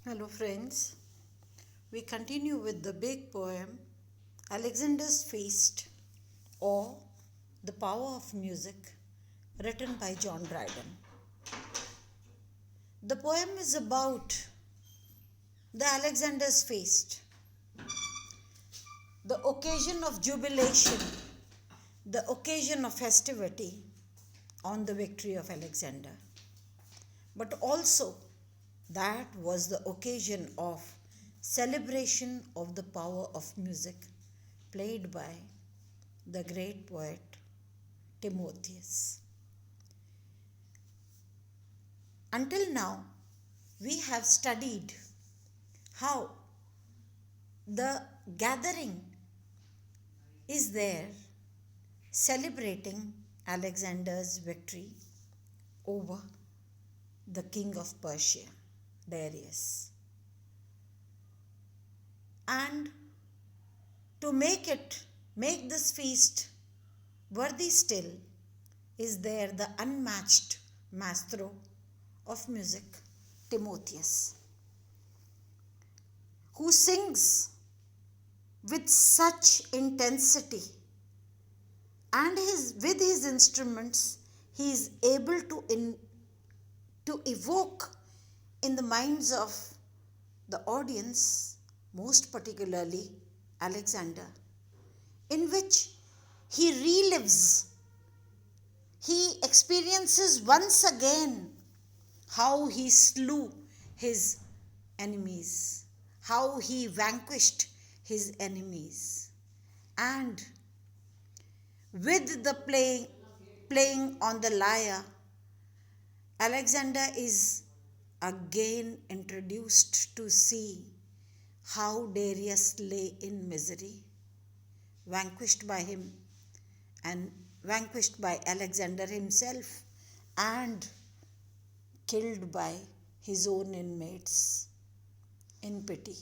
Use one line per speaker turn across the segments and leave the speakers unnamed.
Hello, friends. We continue with the big poem Alexander's Feast or The Power of Music, written by John Dryden. The poem is about the Alexander's Feast, the occasion of jubilation, the occasion of festivity on the victory of Alexander. But also, that was the occasion of celebration of the power of music played by the great poet Timotheus. Until now, we have studied how the gathering is there celebrating Alexander's victory over the king of Persia, Darius. And to make this feast worthy still, is there the unmatched maestro of music, Timotheus, who sings with such intensity, and with his instruments he is able to evoke in the minds of the audience, most particularly Alexander, in which he relives, he experiences once again how he slew his enemies, how he vanquished his enemies. And with the playing on the lyre, Alexander is again introduced to see how Darius lay in misery, vanquished by him and vanquished by Alexander himself and killed by his own inmates in pity.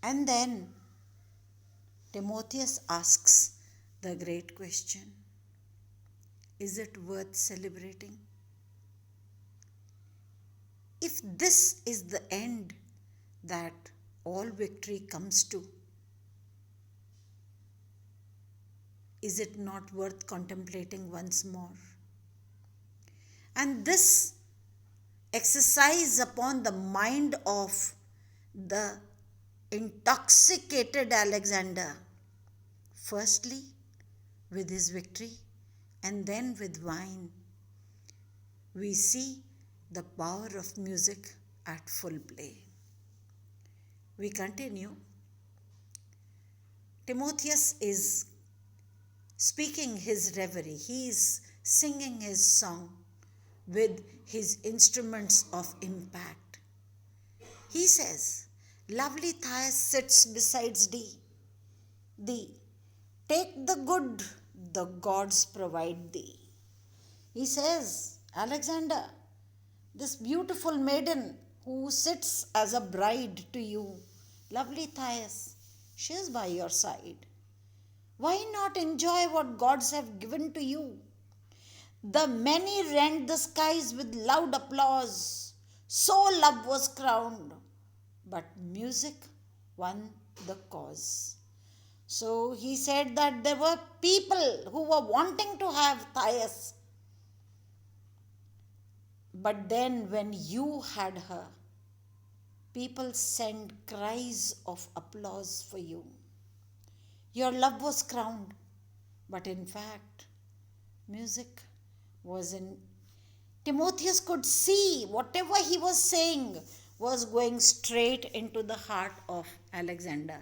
And then Timotheus asks the great question, is it worth celebrating? If this is the end that all victory comes to, is it not worth contemplating once more? And this exercise upon the mind of the intoxicated Alexander, firstly with his victory and then with wine, we see the power of music at full play. We continue. Timotheus is speaking his reverie. He is singing his song with his instruments of impact. He says, lovely Thais sits besides thee. Take the good the gods provide thee. He says, Alexander, this beautiful maiden who sits as a bride to you, lovely Thais, she is by your side. Why not enjoy what gods have given to you? The many rent the skies with loud applause. So love was crowned, but music won the cause. So he said that there were people who were wanting to have Thais. But then when you had her, people sent cries of applause for you. Your love was crowned, but in fact, music was in. Timotheus could see whatever he was saying was going straight into the heart of Alexander.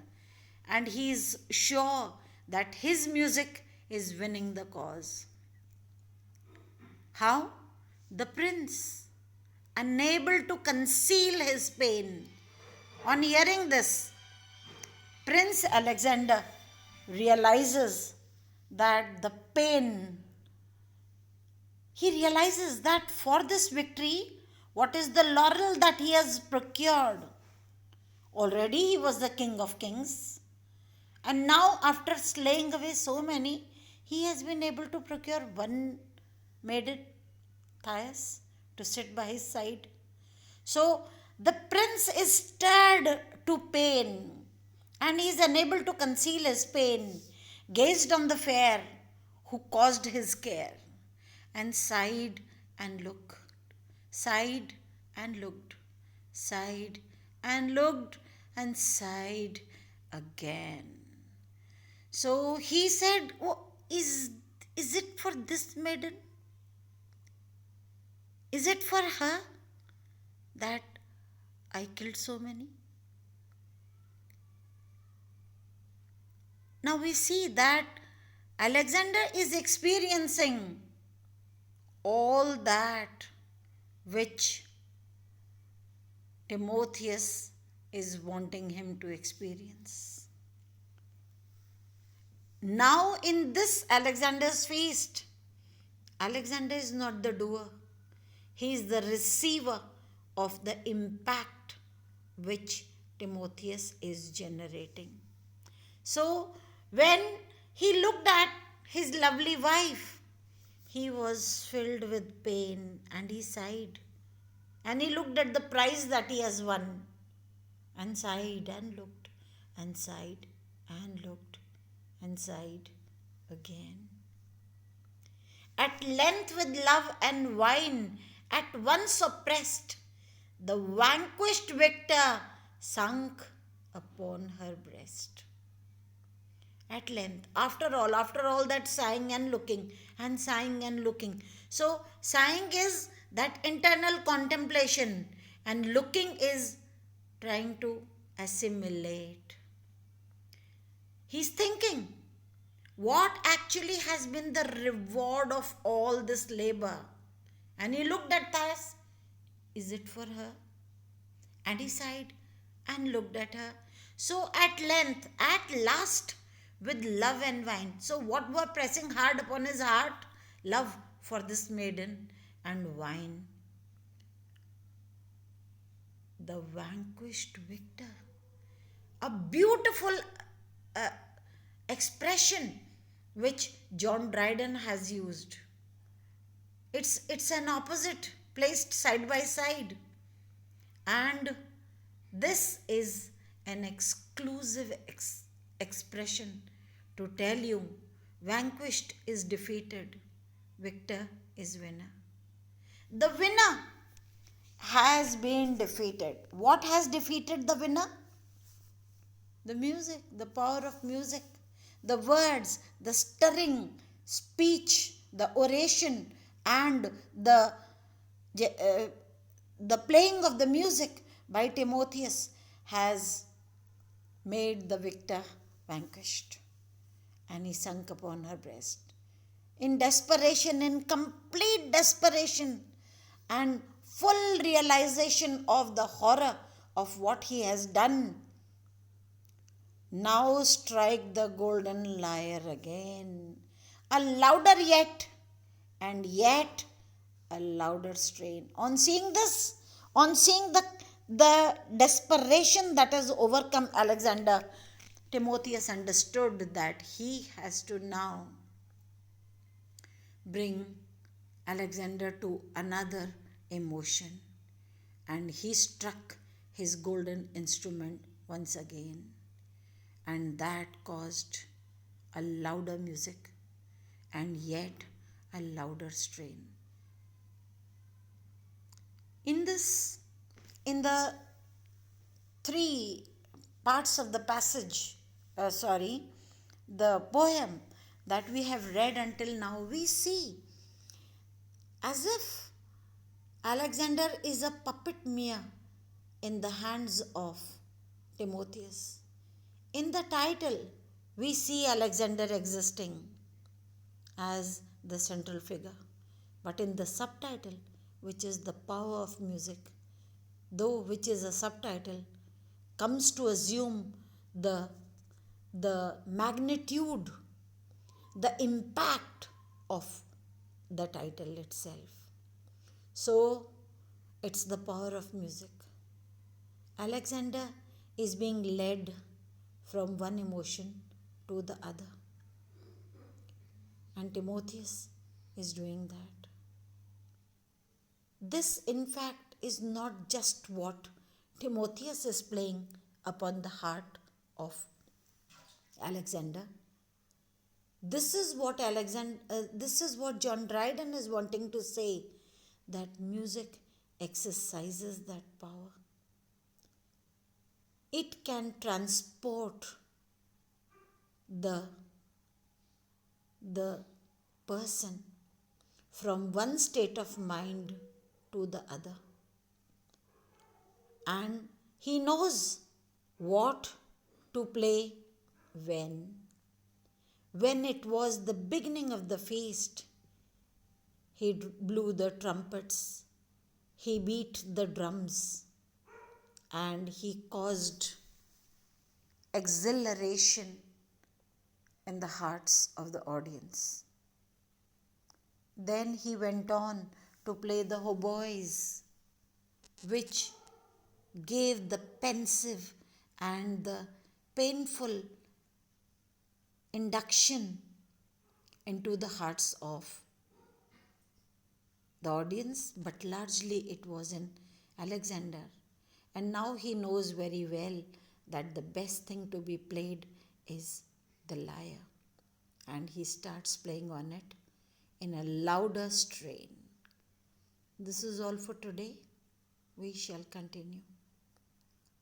And he is sure that his music is winning the cause. How? The prince, unable to conceal his pain, on hearing this, Prince Alexander realizes that the pain, he realizes that for this victory, what is the laurel that he has procured? Already he was the king of kings. And now, after slaying away so many, he has been able to procure one maiden, Thais, to sit by his side. So, The prince is stirred to pain, and he is unable to conceal his pain, gazed on the fair who caused his care, and sighed and looked, sighed and looked, sighed and looked, and sighed again. So he said, oh, is it for this maiden? Is it for her that I killed so many? Now we see that Alexander is experiencing all that which Timotheus is wanting him to experience. Now, in this Alexander's feast, Alexander is not the doer, he is the receiver of the impact which Timotheus is generating. So, when he looked at his lovely wife, he was filled with pain and he sighed. And he looked at the prize that he has won and sighed and looked and sighed and looked and sighed again. At length, with love and wine at once oppressed, the vanquished victor sunk upon her breast. At length, after all that sighing and looking and sighing and looking. So, sighing is that internal contemplation, and looking is trying to assimilate. He's thinking, what actually has been the reward of all this labor? And he looked at Thais. Is it for her? And he sighed and looked at her. So at length, at last, with love and wine. So what were pressing hard upon his heart? Love for this maiden and wine. The vanquished victor. A beautiful expression which John Dryden has used. It's an opposite placed side by side. And this is an exclusive expression to tell you vanquished is defeated, victor is winner. The winner has been defeated. What has defeated the winner? The music, the power of music, the words, the stirring speech, the oration, and the playing of the music by Timotheus has made the victor vanquished. And he sunk upon her breast. In desperation, in complete desperation, and full realization of the horror of what he has done. Now strike the golden lyre again, a louder yet, and yet a louder strain. On seeing this, on seeing the desperation that has overcome Alexander, Timotheus understood that he has to now bring Alexander to another emotion, and he struck his golden instrument once again, and that caused a louder music and yet a louder strain. In the three parts of the passage, the poem that we have read until now, we see as if Alexander is a puppet mere in the hands of Timotheus. In the title, we see Alexander existing as the central figure. But in the subtitle, which is the power of music, though which is a subtitle, comes to assume the magnitude, the impact of the title itself. So, it's the power of music. Alexander is being led from one emotion to the other. And Timotheus is doing that. This, in fact, is not just what Timotheus is playing upon the heart of Alexander. This is what John Dryden is wanting to say, that music exercises that power. It can transport the the person from one state of mind to the other. And he knows what to play when. When it was the beginning of the feast, he blew the trumpets, he beat the drums, and he caused exhilaration in the hearts of the audience. Then he went on to play the hautboys, which gave the pensive and the painful induction into the hearts of the audience, but largely it was in Alexander. And now he knows very well that the best thing to be played is the lyre. And he starts playing on it in a louder strain. This is all for today. We shall continue.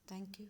Thank you.